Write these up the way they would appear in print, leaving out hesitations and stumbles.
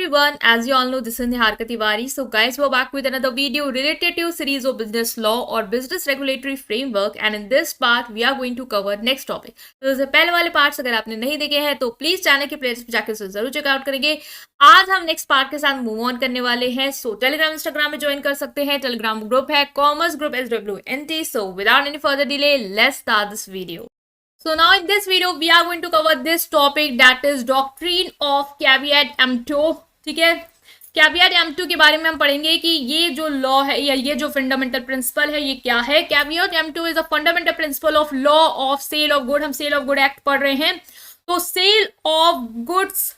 everyone, as you all know, this is Niharika Tiwari. So guys, we're back with another video related to series of business law or business regulatory framework, and in this part we are going to cover next topic. तो जैसे पहले वाले parts अगर आपने नहीं देखे हैं तो प्लीज चैनल के प्लेलिस्ट पे जाकर उसे जरूर चेकआउट करेंगे। आज हम नेक्स्ट पार्ट के साथ मूव ऑन करने वाले हैं। सो टेलीग्राम इंस्टाग्राम में ज्वाइन कर सकते हैं। टेलीग्राम ग्रुप है commerce group SWNT। So without any further delay let's start this video. So now in this video we are going to cover this topic, that is doctrine of caveat emptor। ठीक है, caveat एम्प्टो के बारे में हम पढ़ेंगे कि ये जो लॉ है या ये जो फंडामेंटल प्रिंसिपल है ये क्या है। Caveat emptor is a fundamental principle of law of sale of good. हम सेल ऑफ गुड एक्ट पढ़ रहे हैं, तो सेल ऑफ गुड्स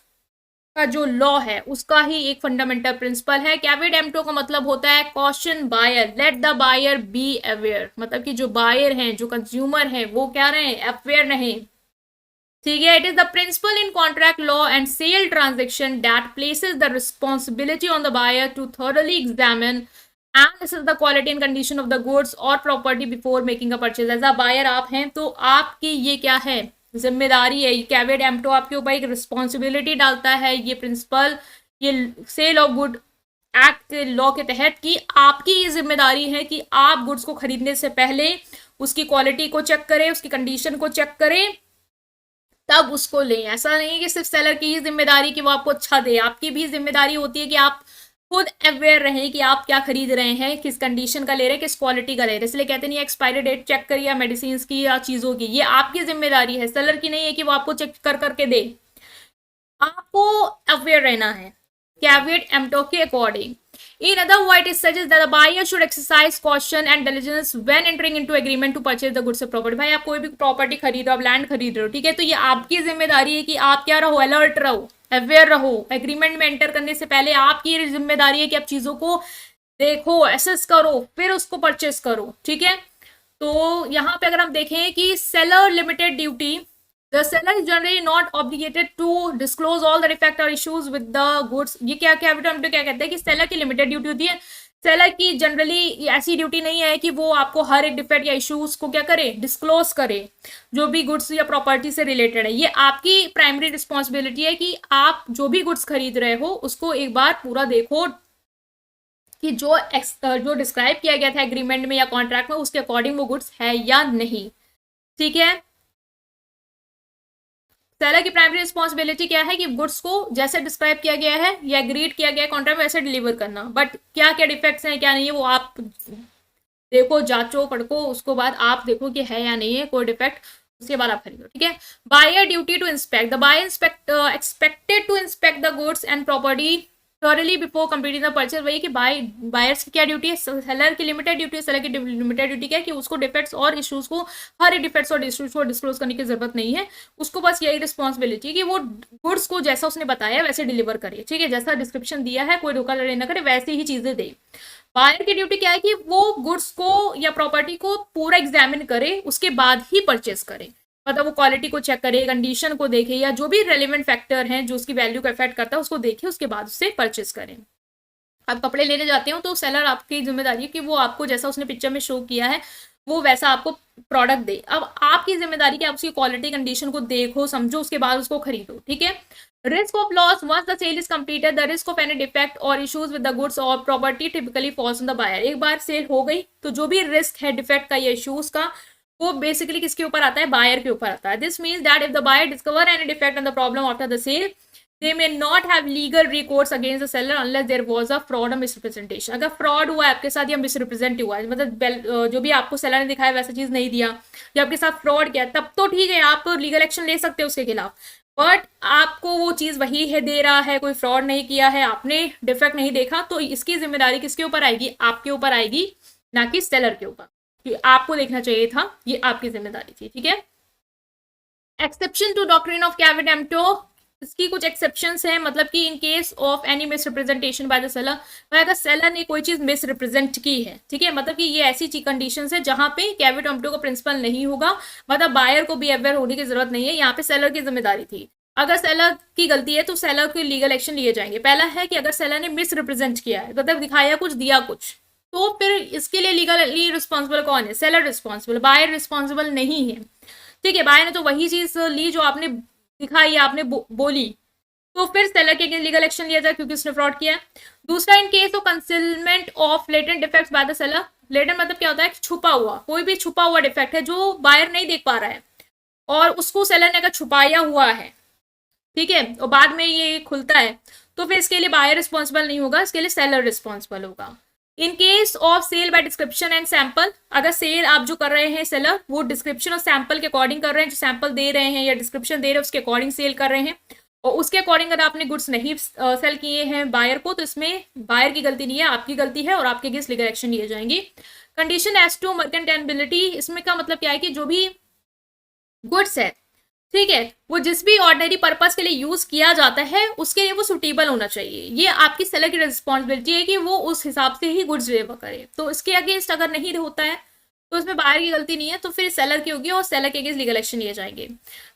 का जो लॉ है उसका ही एक फंडामेंटल प्रिंसिपल है। कैविएट एम्प्टो का मतलब होता है caution buyer, let the buyer be aware. मतलब कि जो बायर हैं, जो कंज्यूमर हैं, वो क्या रहे, अवेयर रहे। ठीक है, it is the principle in contract law and sale transaction that places the responsibility on the buyer to thoroughly examine and this is the quality and condition of the goods और property before making a purchase. As a buyer आप हैं तो आपकी ये क्या है, जिम्मेदारी है। कैविएट एम्प्टो आपके ऊपर एक रिस्पॉन्सिबिलिटी डालता है, ये प्रिंसिपल, ये सेल ऑफ गुड एक्ट के लॉ के तहत कि आपकी ये जिम्मेदारी है कि आप गुड्स को खरीदने से पहले उसकी क्वालिटी को चेक करें, उसकी कंडीशन को चेक करें, तब उसको लें। ऐसा नहीं है कि सिर्फ सेलर की ही जिम्मेदारी कि वो आपको अच्छा दे, आपकी भी जिम्मेदारी होती है कि आप खुद अवेयर रहें कि आप क्या खरीद रहे हैं, किस कंडीशन का ले रहे हैं, किस क्वालिटी का ले रहे हैं। इसलिए कहते नहीं एक्सपायरी डेट चेक करिए या मेडिसिन की या चीज़ों की, ये आपकी जिम्मेदारी है, सेलर की नहीं है कि वो आपको चेक कर करके दे। आपको अवेयर रहना है कैविएट एम्प्टो के according. In other words, it suggests that the buyer should exercise caution and diligence when entering into agreement to purchase the goods or property। भाई आप कोई भी प्रॉपर्टी खरीद रहे हो, आप लैंड खरीद रहे हो, ठीक है, तो ये आपकी जिम्मेदारी है कि आप क्या रहो, अलर्ट रहो, अवेयर रहो। एग्रीमेंट में एंटर करने से पहले आपकी जिम्मेदारी है कि आप चीज़ों को देखो, एसेस करो, फिर उसको परचेस करो। ठीक है, तो यहाँ पे अगर हम देखें कि seller limited duty, The seller is generally not obligated to disclose all the defect or issues with the goods। ये क्या कैविएट एम्प्टो क्या कहते हैं कि सेलर की लिमिटेड ड्यूटी होती है। सेलर की जनरली ऐसी ड्यूटी नहीं है कि वो आपको हर एक डिफेक्ट या इश्यूज को क्या करे, डिस्क्लोज करे, जो भी गुड्स या प्रॉपर्टी से रिलेटेड है। ये आपकी प्राइमरी रिस्पॉन्सिबिलिटी है कि आप जो भी गुड्स खरीद रहे हो उसको एक बार पूरा देखो कि जो डिस्क्राइब किया गया था एग्रीमेंट में या कॉन्ट्रैक्ट में उसके अकॉर्डिंग वो गुड्स है या नहीं। ठीक है, सेलर की प्राइमरी रिस्पॉन्सिबिलिटी क्या है कि गुड्स को जैसे डिस्क्राइब किया गया है या एग्रीड किया गया है कॉन्ट्रैक्ट में वैसे डिलीवर करना। बट क्या क्या डिफेक्ट्स हैं क्या नहीं है वो आप देखो, जांचो पढ़को, उसको बाद आप देखो कि है या नहीं है कोई डिफेक्ट, उसके बाद आप खरीदो। ठीक है, buyer duty to inspect, the buyer expected to inspect the goods and property thoroughly before completing the purchase. वही कि बायर्स की क्या ड्यूटी है, सेलर की लिमिटेड ड्यूटी है। सेलर की लिमिटेड ड्यूटी क्या है कि उसको डिफेक्ट्स और इश्यूज को, हर एक डिफेक्ट्स और इश्यूज को डिस्क्लोज करने की जरूरत नहीं है। उसको बस यही रिस्पॉन्सिबिलिटी है कि वो गुड्स को जैसा उसने बताया वैसे डिलीवर करे। ठीक है, जैसा डिस्क्रिप्शन दिया है, कोई धोखाधड़ी न करे, वैसे ही चीजें दे। बायर की ड्यूटी क्या है कि वो गुड्स को या प्रॉपर्टी को पूरा एग्जामिन करे, उसके बाद ही परचेस करे। मतलब वो क्वालिटी को चेक करे, कंडीशन को देखे, या जो भी रेलिवेंट फैक्टर हैं जो उसकी वैल्यू को अफेक्ट करता है उसको देखे, उसके बाद उससे परचेस करें। आप कपड़े लेने जाते हो तो सेलर आपकी जिम्मेदारी है कि वो आपको जैसा उसने पिक्चर में शो किया है वो वैसा आपको प्रोडक्ट दे। अब आपकी जिम्मेदारी कि आप उसकी क्वालिटी कंडीशन को देखो, समझो, उसके बाद उसको खरीदो। ठीक है, risk of loss once the sale is completed, the risk of any defect और इश्यूज विद द गुड्स और property typically falls on the buyer. एक बार सेल हो गई तो जो भी रिस्क है डिफेक्ट का या इश्यूज का वो बेसिकली किसके ऊपर आता है, बायर के ऊपर आता है। This means that if the buyer discover any defect and the problem after the sale they may not have legal recourse against the seller unless there was a fraud और misrepresentation. अगर fraud हुआ है आपके साथ या misrepresent हुआ है, मतलब जो भी आपको सेलर ने दिखाया वैसा चीज नहीं दिया या आपके साथ फ्रॉड किया, तब तो ठीक है, आप लीगल एक्शन ले सकते हो उसके खिलाफ। बट आपको वो चीज वही है दे रहा है, कोई फ्रॉड नहीं किया है, आपने डिफेक्ट नहीं देखा, तो इसकी जिम्मेदारी किसके ऊपर आएगी, आपके ऊपर आएगी, ना कि सेलर के ऊपर। आपको देखना चाहिए था, ये आपकी जिम्मेदारी थी। ठीक है, exception to doctrine of caveat emptor, इसकी कुछ एक्सेप्शंस हैं। मतलब कि in case of any misrepresentation by the seller, अगर सेलर ने कोई चीज मिसरिप्रेजेंट की है, ठीक है, मतलब कि ये ऐसी कंडीशंस है जहां पे कैविएट एम्प्टो का प्रिंसिपल नहीं होगा, मतलब बायर को भी अवेयर होने की जरूरत नहीं है। यहाँ पे सेलर की जिम्मेदारी थी। अगर सेलर की गलती है तो सेलर के लीगल एक्शन लिए जाएंगे। पहला है कि अगर सेलर ने मिसरिप्रेजेंट किया है, मतलब दिखाया कुछ दिया कुछ, तो फिर इसके लिए लीगली रिस्पॉन्सिबल कौन है, सेलर रिस्पॉन्सिबल, बायर रिस्पॉन्सिबल नहीं है। ठीक है, बायर ने तो वही चीज ली जो आपने दिखाई, आपने बोली, तो फिर सेलर के अगेंस्ट लीगल एक्शन लिया जाए क्योंकि उसने फ्रॉड किया है। दूसरा, इन case of concealment of latent defects bye the seller. Latent मतलब क्या होता है, छुपा हुआ, कोई भी छुपा हुआ डिफेक्ट है जो बायर नहीं देख पा रहा है और उसको सेलर ने अगर छुपाया हुआ है, ठीक है, और बाद में ये खुलता है, तो फिर इसके लिए बायर रिस्पॉन्सिबल नहीं होगा, इसके लिए सेलर रिस्पॉन्सिबल होगा। In case of sale by description and sample, अगर सेल आप जो कर रहे हैं सेलर, वो डिस्क्रिप्शन और सैंपल के अकॉर्डिंग कर रहे हैं, जो सैंपल दे रहे हैं या डिस्क्रिप्शन दे रहे हैं उसके अकॉर्डिंग सेल कर रहे हैं, और उसके अकॉर्डिंग अगर आपने गुड्स नहीं सेल किए हैं बायर को, तो इसमें बायर की गलती नहीं है, आपकी गलती है और आपके अगेंस्ट लीगल एक्शन लिए जाएंगे। कंडीशन एज टू मर्केंटेबिलिटी, इसमें का मतलब क्या है कि जो भी गुड्स है, ठीक है, वो जिस भी ऑर्डिनरी पर्पस के लिए यूज किया जाता है उसके लिए वो सुटेबल होना चाहिए। ये आपकी सेलर की रिस्पॉन्सिबिलिटी है कि वो उस हिसाब से ही गुड्स डिलीवर करे। तो इसके अगेंस्ट अगर नहीं होता है तो इसमें बायर की गलती नहीं है, तो फिर सेलर की होगी और सेलर के अगेंस्ट लीगल एक्शन लिए जाएंगे।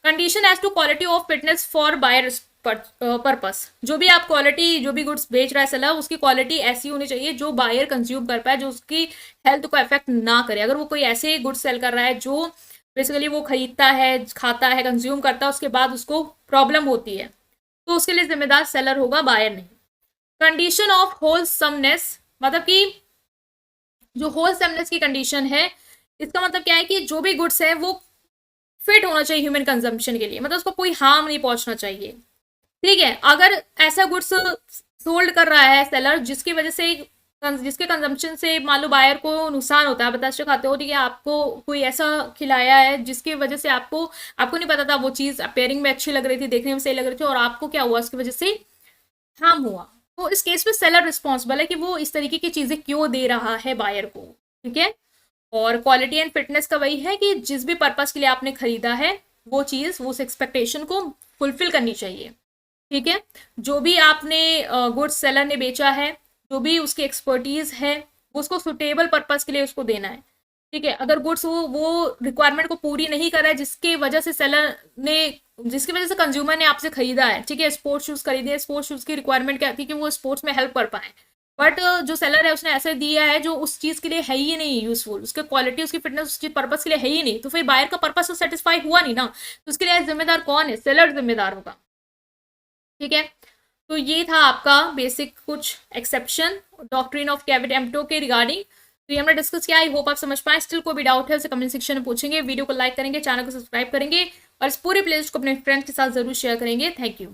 Condition as to quality of fitness for buyer purpose, जो भी आप क्वालिटी, जो भी गुड्स बेच रहा है सेलर, उसकी क्वालिटी ऐसी होनी चाहिए जो बायर कंज्यूम कर पाए, जो उसकी हेल्थ को अफेक्ट ना करे। अगर वो कोई ऐसे गुड्स सेल कर रहा है जो बेसिकली वो खरीदता है, खाता है, कंज्यूम करता है, उसके बाद उसको प्रॉब्लम होती है, तो उसके लिए जिम्मेदार सेलर होगा, बायर नहीं। कंडीशन ऑफ होलसमनेस, मतलब कि जो होलसमनेस की कंडीशन है, इसका मतलब क्या है कि जो भी गुड्स है वो फिट होना चाहिए ह्यूमन कंजम्पशन के लिए, मतलब उसको कोई हार्म नहीं पहुंचना चाहिए, ठीक है। अगर ऐसा गुड्स सोल्ड कर रहा है सेलर जिसके कंजम्पशन से मान लो बायर को नुकसान होता है, बताते खाते हो, ठीक है, आपको कोई ऐसा खिलाया है जिसकी वजह से आपको नहीं पता था वो चीज़ अपेयरिंग में अच्छी लग रही थी, देखने में सही लग रही थी, और आपको क्या हुआ उसकी वजह से हार्म हुआ, तो इस केस में सेलर रिस्पॉन्सिबल है कि वो इस तरीके की चीज़ें क्यों दे रहा है बायर को, ठीक है। और क्वालिटी एंड फिटनेस का वही है कि जिस भी पर्पस के लिए आपने खरीदा है वो चीज़, वो उस एक्सपेक्टेशन को फुलफिल करनी चाहिए, ठीक है। जो भी आपने गुड्स सेलर ने बेचा है, जो भी उसकी एक्सपर्टीज है, वो उसको सुटेबल पर्पस के लिए उसको देना है, ठीक है। अगर गुड्स वो रिक्वायरमेंट को पूरी नहीं कर रहा है जिसकी वजह से सेलर ने, जिसकी वजह से कंज्यूमर ने आपसे खरीदा है, ठीक है, स्पोर्ट्स शूज खरीदे, स्पोर्ट्स शूज की रिक्वायरमेंट क्या थी कि वो स्पोर्ट्स में हेल्प कर पाए, बट जो सेलर है उसने ऐसे दिया है जो उस चीज के लिए है ही नहीं यूजफुल, उसके क्वालिटी, उसकी फिटनेस उस चीज पर्पस के लिए है ही नहीं, तो फिर बायर का पर्पस तो सेटिस्फाई हुआ नहीं ना, तो उसके लिए जिम्मेदार कौन है, सेलर जिम्मेदार होगा, ठीक है। तो ये था आपका बेसिक कुछ एक्सेप्शन डॉक्ट्रिन ऑफ कैविट एम्प्टो के रिगार्डिंग, तो ये हमने डिस्कस किया। आई होप आप समझ पाए। स्टिल कोई भी डाउट है उसे कमेंट सेक्शन में पूछेंगे, वीडियो को लाइक करेंगे, चैनल को सब्सक्राइब करेंगे और इस पूरे प्लेलिस्ट को अपने फ्रेंड्स के साथ जरूर शेयर करेंगे। Thank you.